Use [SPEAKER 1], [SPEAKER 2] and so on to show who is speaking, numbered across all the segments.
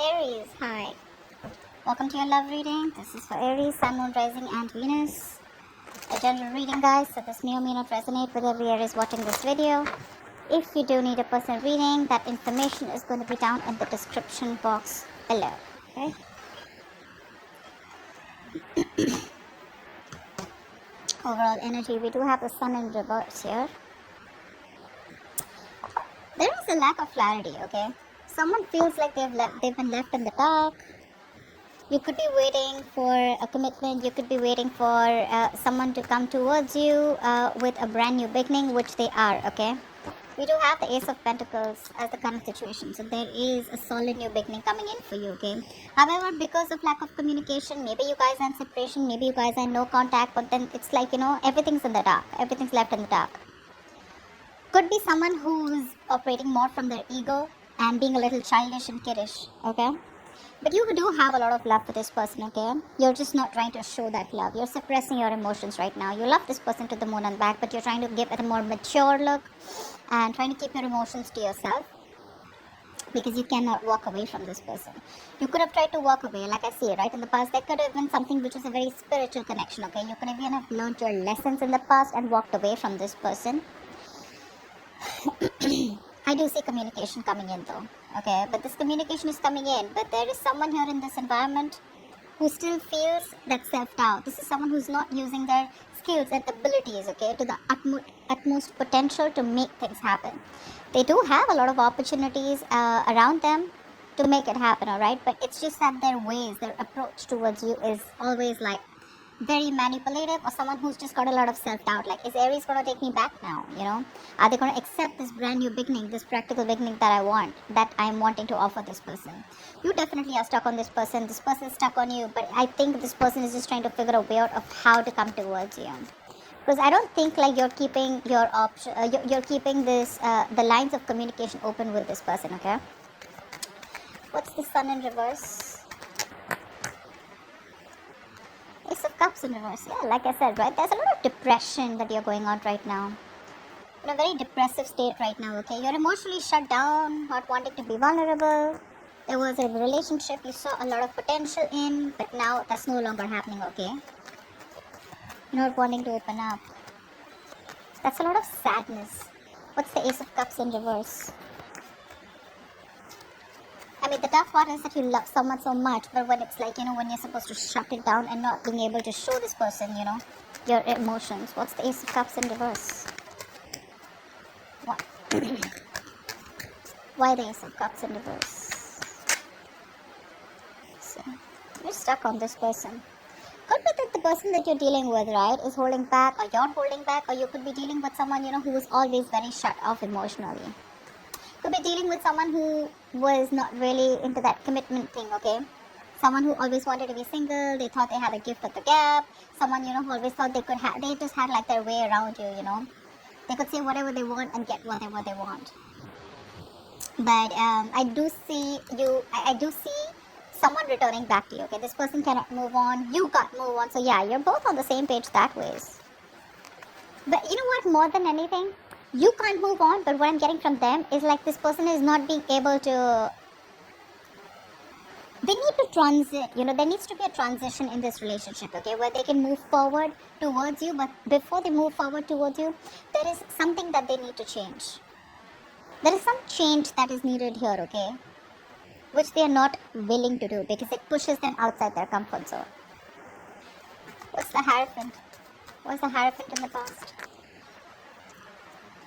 [SPEAKER 1] Aries, hi. Welcome to your love reading. This is for Aries, Sun, Moon, Rising, and Venus. A general reading, guys, so this may or may not resonate with every Aries watching this video. If you do need a personal reading, that information is going to be down in the description box below. Okay. Overall energy, we do have the Sun in reverse here. There is a lack of clarity, okay? Someone feels like they've been left in the dark. You could be waiting for a commitment. You could be waiting for someone to come towards you with a brand new beginning, which they are, okay? We do have the Ace of Pentacles as the current situation. So there is a solid new beginning coming in for you, okay? However, because of lack of communication, maybe you guys are in separation, maybe you guys are in no contact, but then it's like, everything's in the dark. Everything's left in the dark. Could be someone who's operating more from their ego and being a little childish and kiddish, okay? But you do have a lot of love for this person, okay? You're just not trying to show that love. You're suppressing your emotions right now. You love this person to the moon and back, but you're trying to give it a more mature look and trying to keep your emotions to yourself because you cannot walk away from this person. You could have tried to walk away, like I see, right? In the past, there could have been something which was a very spiritual connection, okay? You could have even have learned your lessons in the past and walked away from this person. I do see communication coming in though, okay? But this communication is coming in, but there is someone here in this environment who still feels that self-doubt. This is someone who's not using their skills and abilities, okay, to the utmost potential to make things happen. They do have a lot of opportunities around them to make it happen, alright? But it's just that their ways, their approach towards you is always like very manipulative, or someone who's just got a lot of self-doubt, like, is Aries going to take me back now, are they going to accept this brand new beginning, this practical beginning that I'm wanting to offer this person? You definitely are stuck on this person is stuck on you, but I think this person is just trying to figure a way out of how to come towards you, because I don't think like you're keeping your option, you're keeping this the lines of communication open with this person, okay? What's the Sun in reverse? Ace of Cups in reverse. Yeah, like I said, right? There's a lot of depression that you're going on right now. In a very depressive state right now, okay? You're emotionally shut down, not wanting to be vulnerable. There was a relationship you saw a lot of potential in, but now that's no longer happening, okay? You're not wanting to open up. That's a lot of sadness. What's the Ace of Cups in reverse? I mean, the tough part is that you love someone so much, but when it's like, when you're supposed to shut it down and not being able to show this person, your emotions. What's the Ace of Cups in reverse? What? Why the Ace of Cups in reverse? So, you're stuck on this person. Could be that the person that you're dealing with, right, is holding back, or you're holding back, or you could be dealing with someone, who is always very shut off emotionally. Could be dealing with someone who was not really into that commitment thing, okay? Someone who always wanted to be single, they thought they had a gift of the gap, someone, who always thought they just had like their way around you, They could say whatever they want and get whatever they want. But I do see someone returning back to you, okay? This person cannot move on, you can't move on, so yeah, you're both on the same page that ways. But you know what, more than anything, you can't move on, but what I'm getting from them is like this person is not being able to, they need to transit, there needs to be a transition in this relationship, okay, where they can move forward towards you, but before they move forward towards you, there is something that they need to change. There is some change that is needed here, okay, which they are not willing to do because it pushes them outside their comfort zone. What's the Hierophant? What's the Hierophant in the past?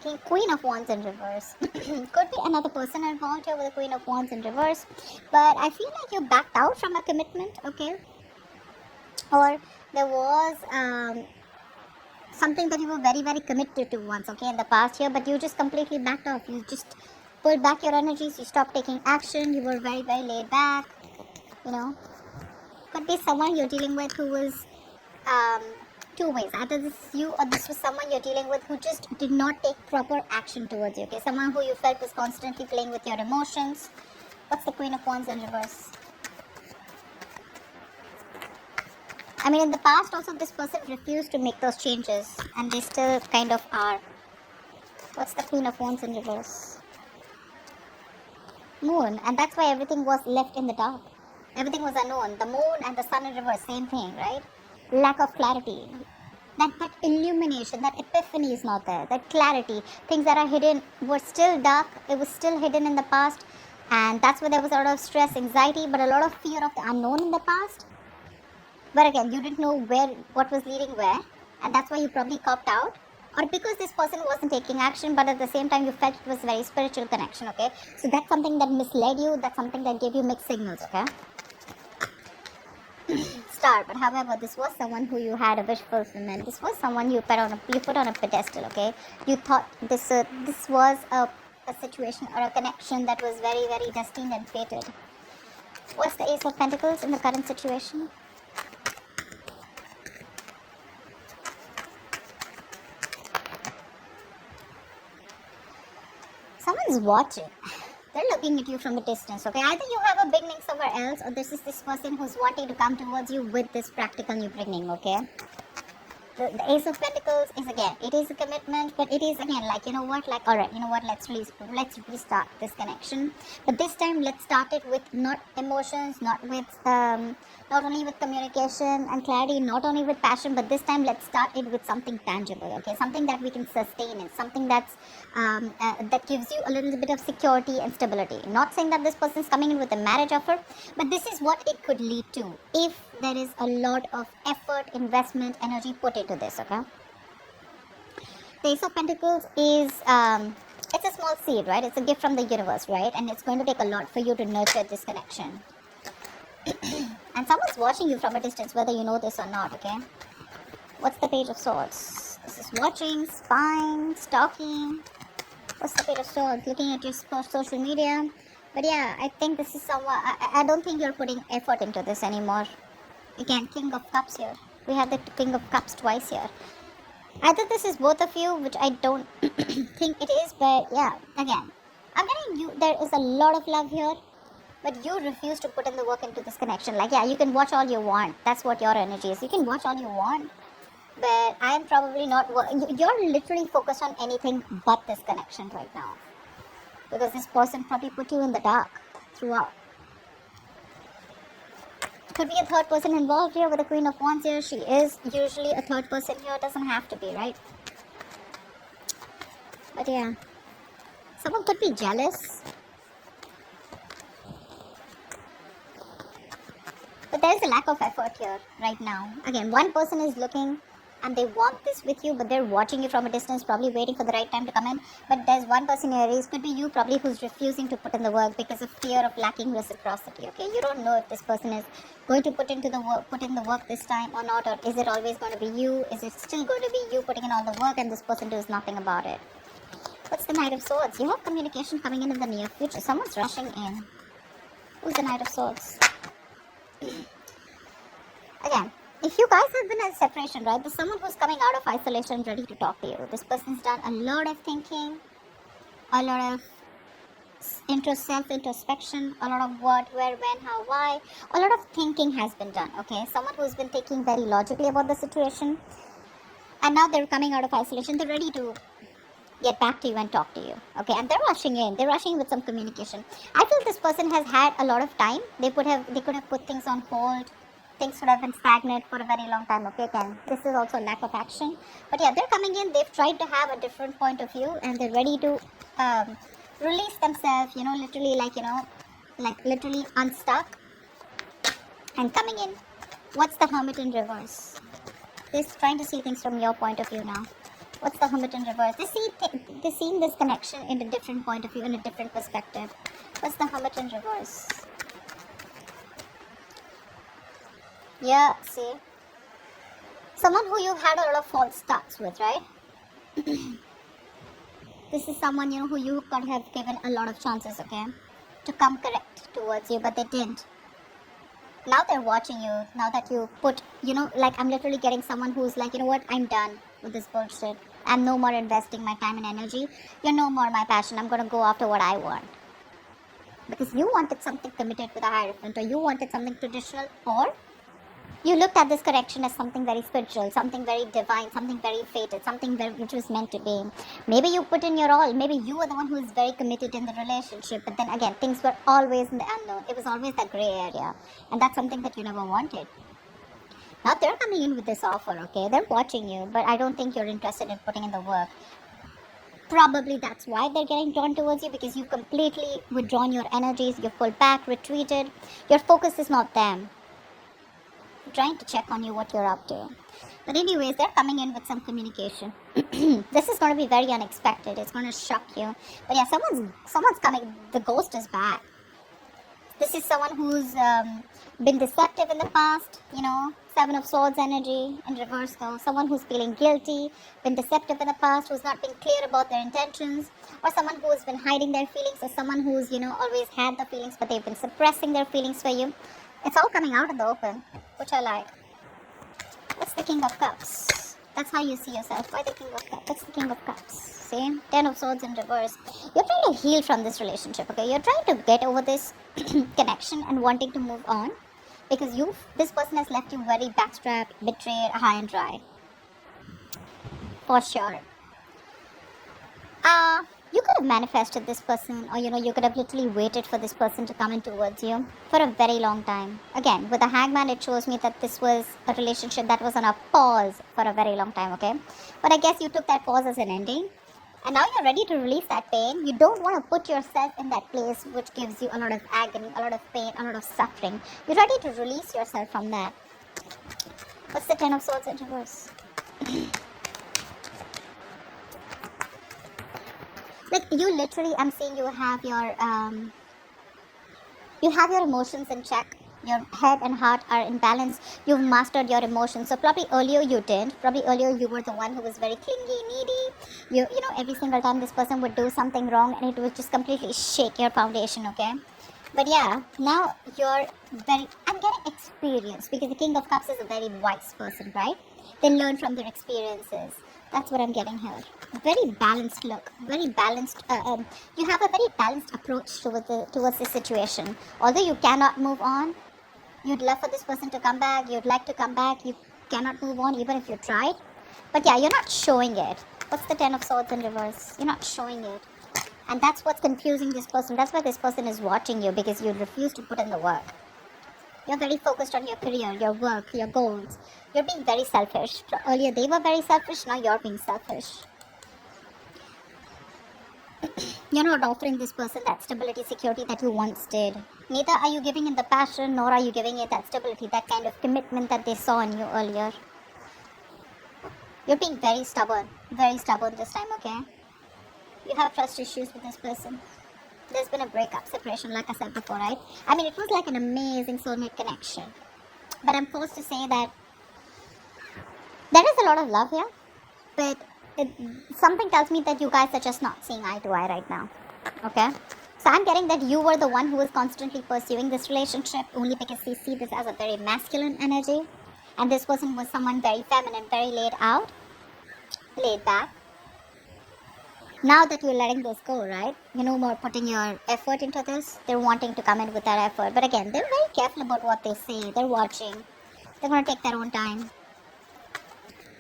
[SPEAKER 1] Okay, Queen of Wands in reverse. Could be another person involved here with the Queen of Wands in reverse. But I feel like you backed out from a commitment, okay? Or there was something that you were very, very committed to once, okay, in the past here. But you just completely backed off. You just pulled back your energies. You stopped taking action. You were very, very laid back, Could be someone you're dealing with who was two ways. Either this is you or this was someone you're dealing with who just did not take proper action towards you, okay? Someone who you felt was constantly playing with your emotions. What's the Queen of Wands in reverse? I mean, in the past also this person refused to make those changes and they still kind of are. What's the Queen of Wands in reverse? Moon, and that's why everything was left in the dark. Everything was unknown. The moon and the sun in reverse, same thing, right? Lack of clarity. That illumination, that epiphany is not there. That clarity, things that are hidden were still dark. It was still hidden in the past, and that's why there was a lot of stress, anxiety, but a lot of fear of the unknown in the past. But again, you didn't know what was leading where, and that's why you probably copped out. Or because this person wasn't taking action, but at the same time you felt it was very spiritual connection, okay? So that's something that misled you, that's something that gave you mixed signals, okay? Star, but however, this was someone who you had a wish fulfillment. This was someone you put on a pedestal, okay? You thought this was a situation or a connection that was very, very destined and fated. What's the Ace of Pentacles in the current situation? Someone's watching. They're looking at you from a distance, okay? Either you have a beginning somewhere else, or this is this person who's wanting to come towards you with this practical new beginning, okay? The Ace of Pentacles is, again, it is a commitment, but it is, again, like, you know what, like, all right, you know what, let's restart this connection. But this time, let's start it with not emotions, not only with communication and clarity, not only with passion, but this time, let's start it with something tangible, okay? Something that we can sustain and something that gives you a little bit of security and stability. Not saying that this person is coming in with a marriage offer, but this is what it could lead to if there is a lot of effort, investment, energy put into this, okay? The Ace of Pentacles is it's a small seed, right? It's a gift from the universe, right? And it's going to take a lot for you to nurture this connection. And someone's watching you from a distance, whether you know this or not, okay? What's the Page of Swords? This is watching, spying, stalking. What's the Page of Swords? Looking at your social media. But yeah, I think this is someone, I don't think you're putting effort into this anymore. Again, King of Cups here. We have the King of Cups twice here. Either this is both of you, which I don't think it is, but yeah, again, I'm getting you, there is a lot of love here, but you refuse to put in the work into this connection. Like, yeah, you can watch all you want. That's what your energy is. You can watch all you want, but I'm probably not, you're literally focused on anything but this connection right now. Because this person probably put you in the dark throughout. Could be a third person involved here with the Queen of Wands here. She is usually a third person here. It doesn't have to be, right? But yeah. Someone could be jealous. But there is a lack of effort here right now. Again, one person is looking and they want this with you, but they're watching you from a distance, probably waiting for the right time to come in. But there's one person here, it could be you probably, who's refusing to put in the work because of fear of lacking reciprocity, okay? You don't know if this person is going to put in the work this time or not, or is it always going to be you? Is it still going to be you putting in all the work and this person does nothing about it? What's the Knight of Swords? You have communication coming in the near future. Someone's rushing in. Who's the Knight of Swords? Again, if you guys have been in separation, right, there's someone who's coming out of isolation ready to talk to you. This person's done a lot of thinking, a lot of self-introspection, a lot of what, where, when, how, why. A lot of thinking has been done, okay? Someone who's been thinking very logically about the situation. And now they're coming out of isolation. They're ready to get back to you and talk to you, okay? And they're rushing in. They're rushing with some communication. I feel this person has had a lot of time. They could have put things on hold. Things would have been stagnant for a very long time, okay? Again, this is also lack of action. But yeah, they're coming in. They've tried to have a different point of view and they're ready to release themselves, you know, literally unstuck and coming in. What's the Hermit in reverse? They're trying to see things from your point of view now. What's the Hermit in reverse? They're seeing this connection in a different point of view, in a different perspective. What's the Hermit in reverse? Yeah, see? Someone who you've had a lot of false starts with, right? This is someone, you know, who you could have given a lot of chances, okay? To come correct towards you, but they didn't. Now they're watching you. Now that you put, you know, like I'm literally getting someone who's like, you know what, I'm done with this bullshit. I'm no more investing my time and energy. You're no more my passion. I'm going to go after what I want. Because you wanted something committed with a Hierophant, or you wanted something traditional, or You looked at this connection as something very spiritual, something very divine, something very fated, something very, which was meant to be. Maybe you put in your all. Maybe you were the one who is very committed in the relationship. But then again, things were always in the unknown. It was always that gray area. And that's something that you never wanted. Now they're coming in with this offer, okay? They're watching you, but I don't think you're interested in putting in the work. Probably that's why they're getting drawn towards you, because you've completely withdrawn your energies, you've pulled back, retreated. Your focus is not them. They're trying to check on you, what you're up to. But anyways, they're coming in with some communication. This is going to be very unexpected. It's going to shock you. But yeah, someone's coming. The ghost is back. This is someone who's been deceptive in the past, Seven of Swords energy in reverse though. Someone who's feeling guilty, been deceptive in the past, who's not been clear about their intentions, or someone who's been hiding their feelings, or someone who's, always had the feelings but they've been suppressing their feelings for you. It's all coming out in the open, which I like. What's the King of Cups? That's how you see yourself. Why the King of Cups? What's the King of Cups? See? Ten of Swords in reverse. You're trying to heal from this relationship, okay? You're trying to get over this connection and wanting to move on, because this person has left you very backstrapped, betrayed, high and dry. For sure. You could have manifested this person, or you could have literally waited for this person to come in towards you for a very long time. Again, with the Hangman, it shows me that this was a relationship that was on a pause for a very long time, okay? But I guess you took that pause as an ending, and now you're ready to release that pain. You don't want to put yourself in that place which gives you a lot of agony, a lot of pain, a lot of suffering. You're ready to release yourself from that. What's the Ten of Swords in reverse? Like, you literally, I'm seeing you have your emotions in check. Your head and heart are in balance. You've mastered your emotions. So probably earlier you didn't. Probably earlier you were the one who was very clingy, needy. Every single time this person would do something wrong, and it would just completely shake your foundation, okay? But yeah, now I'm getting experience, because the King of Cups is a very wise person, right? They learn from their experiences. That's what I'm getting here. Very balanced look. Very balanced. You have a very balanced approach towards this situation. Although you cannot move on, you'd love for this person to come back. You'd like to come back. You cannot move on even if you tried. But yeah, you're not showing it. What's the Ten of Swords in reverse? You're not showing it. And that's what's confusing this person. That's why this person is watching you, because you refuse to put in the work. You're very focused on your career, your work, your goals. You're being very selfish. Earlier they were very selfish, now you're being selfish. You're not offering this person that stability, security that you once did. Neither are you giving it the passion, nor are you giving it that stability, that kind of commitment that they saw in you earlier. You're being very stubborn this time, okay? You have trust issues with this person. There's been a breakup, separation, like I said before, right? I mean, it was like an amazing soulmate connection. But I'm forced to say that there is a lot of love here, but something tells me that you guys are just not seeing eye to eye right now, okay? So I'm getting that you were the one who was constantly pursuing this relationship only because you see this as a very masculine energy, and this person was someone very feminine, very laid back. Now that you're letting this go, right? You're no more putting your effort into this. They're wanting to come in with that effort. But again, they're very careful about what they say. They're watching. They're going to take their own time.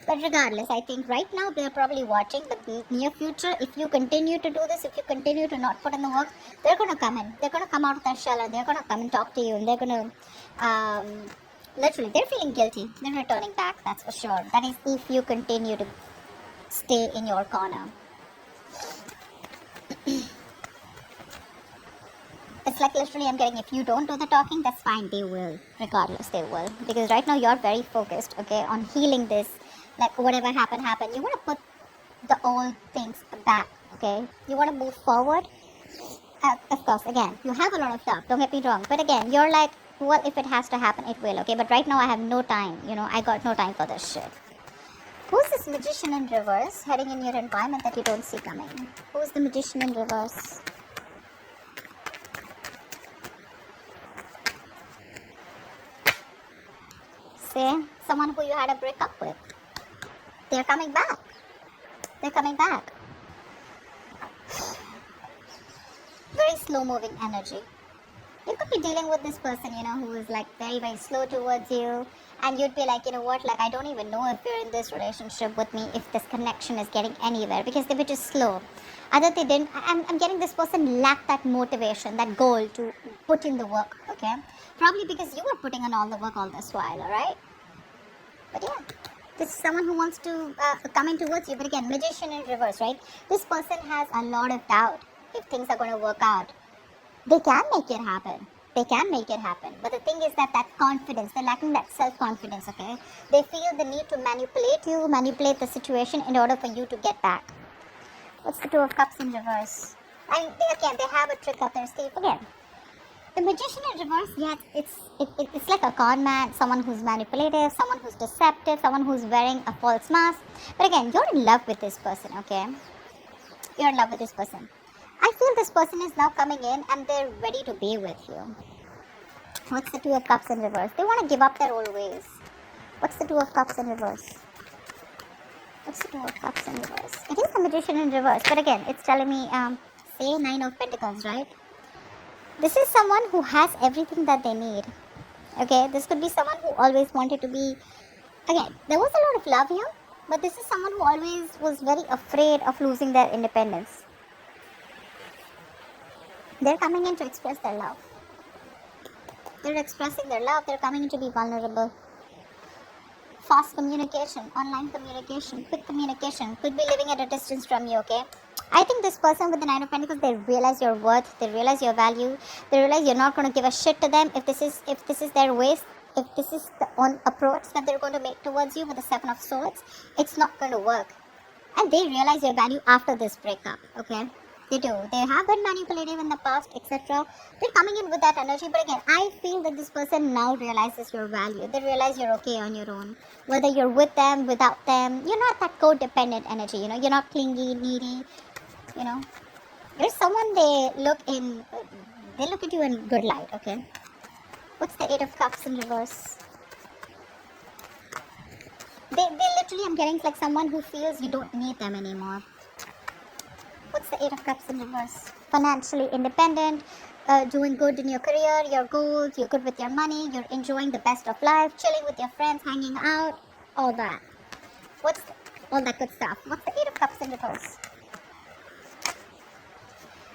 [SPEAKER 1] But regardless, I think right now they're probably watching. But in the near future, if you continue to do this, if you continue to not put in the work, they're going to come in. They're going to come out of their shell, and they're going to come and talk to you. And they're going to, literally, they're feeling guilty. They're returning back, that's for sure. That is if you continue to stay in your corner. It's like literally I'm getting, if you don't do the talking, that's fine, they will. Regardless, they will. Because right now you're very focused, okay, on healing this. Like, whatever happened. You want to put the old things back, okay? You want to move forward. Of course, again, you have a lot of love, don't get me wrong. But again, you're like, well, if it has to happen, it will, okay? But right now I have no time, I got no time for this shit. Who's this Magician in reverse heading in your environment that you don't see coming? Who's the Magician in reverse? Say, someone who you had a breakup with. They're coming back. Very slow moving energy. You could be dealing with this person, who is like very, very slow towards you. And you'd be like, you know what, like I don't even know if you're in this relationship with me, if this connection is getting anywhere, because they were just slow. Either they didn't, I'm getting this person lacked that motivation, that goal to put in the work, okay? Probably because you were putting in all the work all this while, alright? But yeah, this is someone who wants to come in towards you. But again, magician in reverse, right? This person has a lot of doubt if things are going to work out. They can make it happen. They can make it happen. But the thing is that confidence, they're lacking that self-confidence, okay? They feel the need to manipulate you, manipulate the situation in order for you to get back. What's the Two of Cups in reverse? And they have a trick up their sleeve again. The magician in reverse, yes, it's like a con man, someone who's manipulative, someone who's deceptive, someone who's wearing a false mask. But again, you're in love with this person, okay? You're in love with this person. I feel this person is now coming in and they're ready to be with you. What's the Two of Cups in reverse? They want to give up their old ways. What's the Two of Cups in reverse? What's the Two of Cups in reverse? It is the magician in reverse, but again, it's telling me, say Nine of Pentacles, right? This is someone who has everything that they need. Okay, this could be someone who always wanted to be... Again, there was a lot of love here, but this is someone who always was very afraid of losing their independence. They're coming in to express their love. They're expressing their love. They're coming in to be vulnerable. Fast communication, online communication, quick communication. Could be living at a distance from you, okay? I think this person with the Nine of Pentacles, they realize your worth, they realize your value, they realize you're not going to give a shit to them if this is their ways, if this is the approach that they're going to make towards you with the Seven of Swords. It's not going to work. And they realize your value after this breakup, okay? They do. They have been manipulative in the past, etc. They're coming in with that energy. But again, I feel that this person now realizes your value. They realize you're okay on your own. Whether you're with them, without them, you're not that codependent energy, You're not clingy, needy, You're someone they look at you in good light, okay? What's the Eight of Cups in reverse? They literally, I'm getting like someone who feels you don't need them anymore. What's the Eight of Cups in reverse? Financially independent, doing good in your career, your goals, you're good with your money, you're enjoying the best of life, chilling with your friends, hanging out, all that. All that good stuff. What's the Eight of Cups in reverse?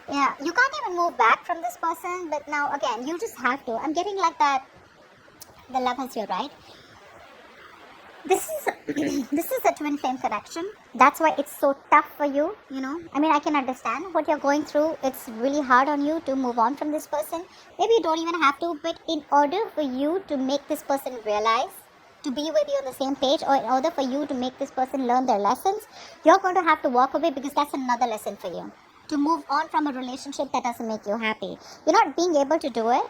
[SPEAKER 1] Yeah, you can't even move back from this person, but now again, you just have to. I'm getting like that, the Lovers here, right? This is a twin flame connection. That's why it's so tough for you, I mean, I can understand what you're going through. It's really hard on you to move on from this person. Maybe you don't even have to, but in order for you to make this person realize, to be with you on the same page, or in order for you to make this person learn their lessons, you're going to have to walk away, because that's another lesson for you. To move on from a relationship that doesn't make you happy. You're not being able to do it.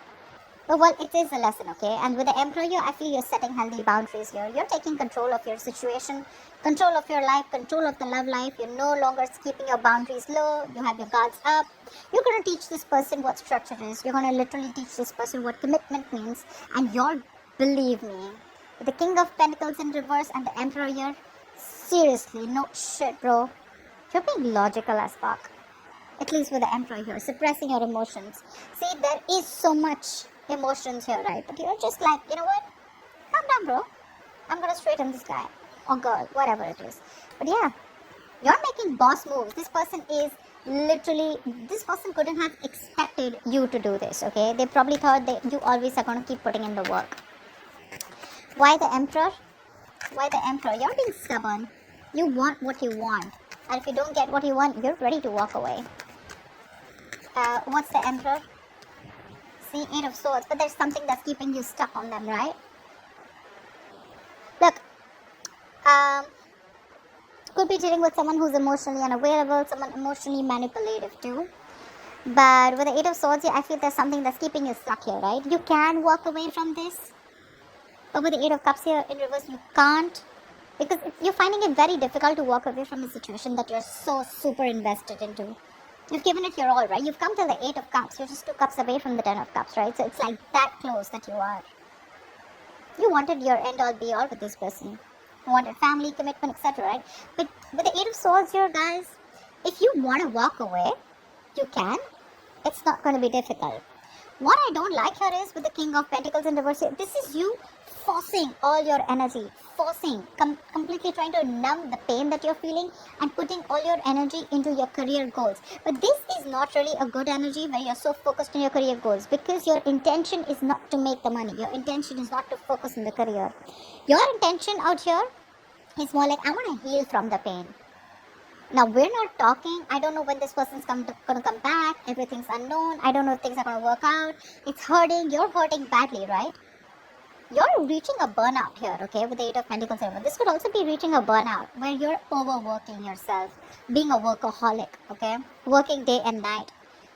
[SPEAKER 1] But well, it is a lesson, okay? And with the Emperor here, I feel you're setting healthy boundaries here. You're taking control of your situation, control of your life, control of the love life. You're no longer keeping your boundaries low. You have your guards up. You're going to teach this person what structure is. You're going to literally teach this person what commitment means. And believe me, with the King of Pentacles in reverse and the Emperor here, seriously, no shit, bro. You're being logical as fuck. At least with the Emperor here, suppressing your emotions. See, there is so much emotions here, right? But you're just like, you know what? Calm down, bro. I'm gonna straighten this guy or girl, whatever it is. But yeah, you're making boss moves. This person couldn't have expected you to do this, okay? They probably thought that you always are gonna keep putting in the work. Why the Emperor? Why the Emperor? You're being stubborn. You want what you want. And if you don't get what you want, you're ready to walk away. What's the Emperor? See, Eight of Swords, but there's something that's keeping you stuck on them, right? Look, could be dealing with someone who's emotionally unavailable, someone emotionally manipulative too. But with the Eight of Swords here, I feel there's something that's keeping you stuck here, right? You can walk away from this, but with the Eight of Cups here in reverse, you can't. Because you're finding it very difficult to walk away from a situation that you're so super invested into. You've given it your all, right? You've come to the Eight of Cups. You're just 2 cups away from the 10 of Cups, right? So it's like that close that you are. You wanted your end all be all with this person. You wanted family, commitment, etc., right? But with the Eight of Swords here, guys, if you want to walk away, you can. It's not going to be difficult. What I don't like here is with the King of Pentacles in reverse, this is you forcing all your energy, completely trying to numb the pain that you're feeling and putting all your energy into your career goals. But this is not really a good energy where you're so focused on your career goals, because your intention is not to make the money. Your intention is not to focus on the career. Your intention out here is more like, I want to heal from the pain. Now, we're not talking, I don't know when this person's going to come back, everything's unknown, I don't know if things are going to work out, it's hurting, you're hurting badly, right? You're reaching a burnout here, okay, with the Eight of Pentacles. This could also be reaching a burnout where you're overworking yourself, being a workaholic, okay, working day and night.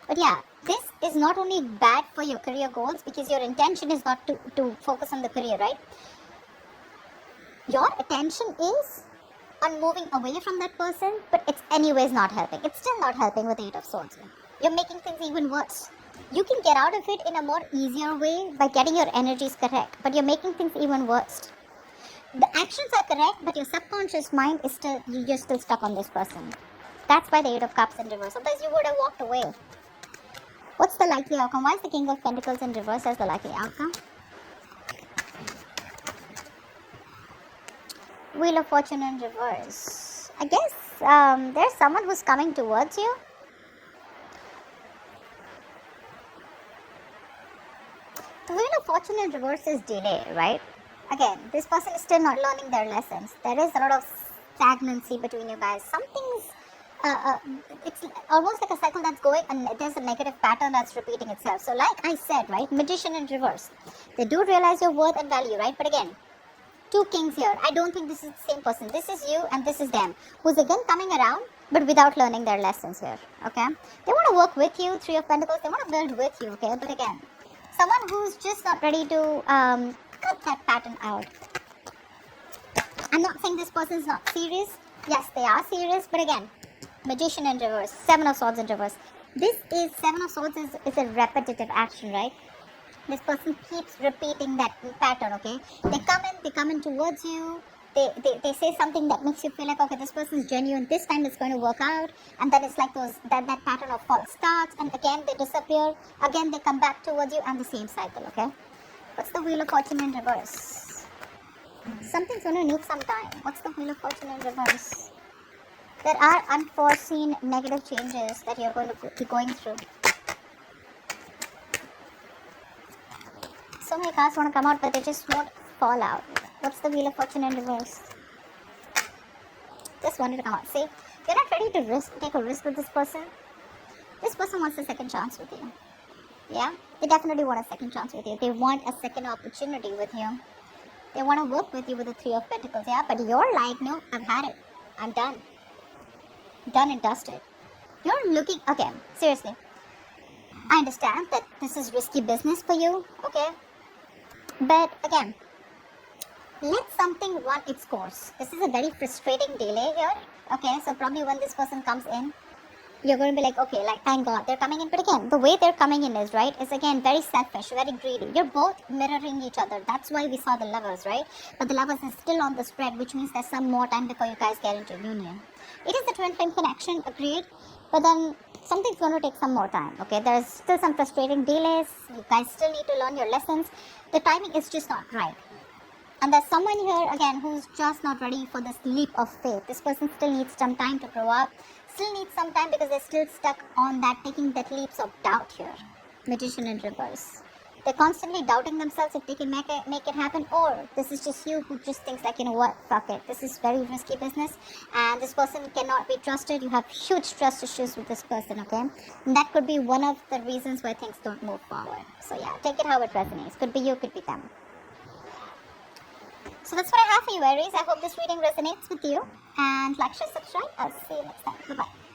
[SPEAKER 1] But yeah, this is not only bad for your career goals, because your intention is not to focus on the career, right? Your attention is on moving away from that person, but it's anyways not helping. It's still not helping with the Eight of Swords. You're making things even worse. You can get out of it in a more easier way by getting your energies correct, but you're making things even worse. The actions are correct, but your subconscious mind is still, you're still stuck on this person. That's why the Eight of Cups in reverse. Otherwise you would have walked away. What's the likely outcome? Why is the King of Pentacles in reverse as the likely outcome? Wheel of Fortune in reverse. I guess there's someone who's coming towards you. The Wheel of Fortune in reverse is delay, right? Again, this person is still not learning their lessons. There is a lot of stagnancy between you guys. Something's it's almost like a cycle that's going, and there's a negative pattern that's repeating itself. So like I said, right, Magician in reverse. They do realize your worth and value, right? But again, two kings here. I don't think this is the same person. This is you and this is them, who's again coming around, but without learning their lessons here, okay? They want to work with you, Three of Pentacles. They want to build with you, okay? But again, someone who's just not ready to cut that pattern out. I'm not saying this person's not serious. Yes, they are serious, but again, Magician in reverse, Seven of Swords in reverse. This is, Seven of Swords is a repetitive action, right? This person keeps repeating that pattern, okay? They come in towards you. They say something that makes you feel like, okay, this person is genuine. This time it's going to work out. And then it's like that pattern of false starts. And again, they disappear. Again, they come back towards you, and the same cycle, okay? What's the Wheel of Fortune in reverse? Something's going to need some time. What's the Wheel of Fortune in reverse? There are unforeseen negative changes that you're going to be going through. So many cards want to come out, but they just won't fall out. What's the Wheel of Fortune in reverse? Just wanted to come out. See, you're not ready to take a risk with this person. This person wants a second chance with you. Yeah? They definitely want a second chance with you. They want a second opportunity with you. They want to work with you with the Three of Pentacles. Yeah? But you're like, no, I've had it. I'm done. Done and dusted. You're looking... Okay, seriously. I understand that this is risky business for you. Okay? But again, let something run its course. This is a very frustrating delay here. Okay, so probably when this person comes in, you're going to be like, okay, like, thank God they're coming in. But again, the way they're coming in is, right, is again very selfish, very greedy. You're both mirroring each other. That's why we saw the Lovers, right? But the Lovers is still on the spread, which means there's some more time before you guys get into union. It is the twin flame connection, agreed. But then something's going to take some more time, okay? There's still some frustrating delays. You guys still need to learn your lessons. The timing is just not right. And there's someone here, again, who's just not ready for this leap of faith. This person still needs some time to grow up. Still needs some time because they're still stuck on that, taking that leaps of doubt here. Magician in reverse. They're constantly doubting themselves if they can make it happen, or this is just you who just thinks like, you know what, fuck it. This is very risky business and this person cannot be trusted. You have huge trust issues with this person, okay? And that could be one of the reasons why things don't move forward. So yeah, take it how it resonates. Could be you, could be them. So that's what I have for you, Aries. I hope this reading resonates with you. And like, share, subscribe. I'll see you next time. Bye-bye.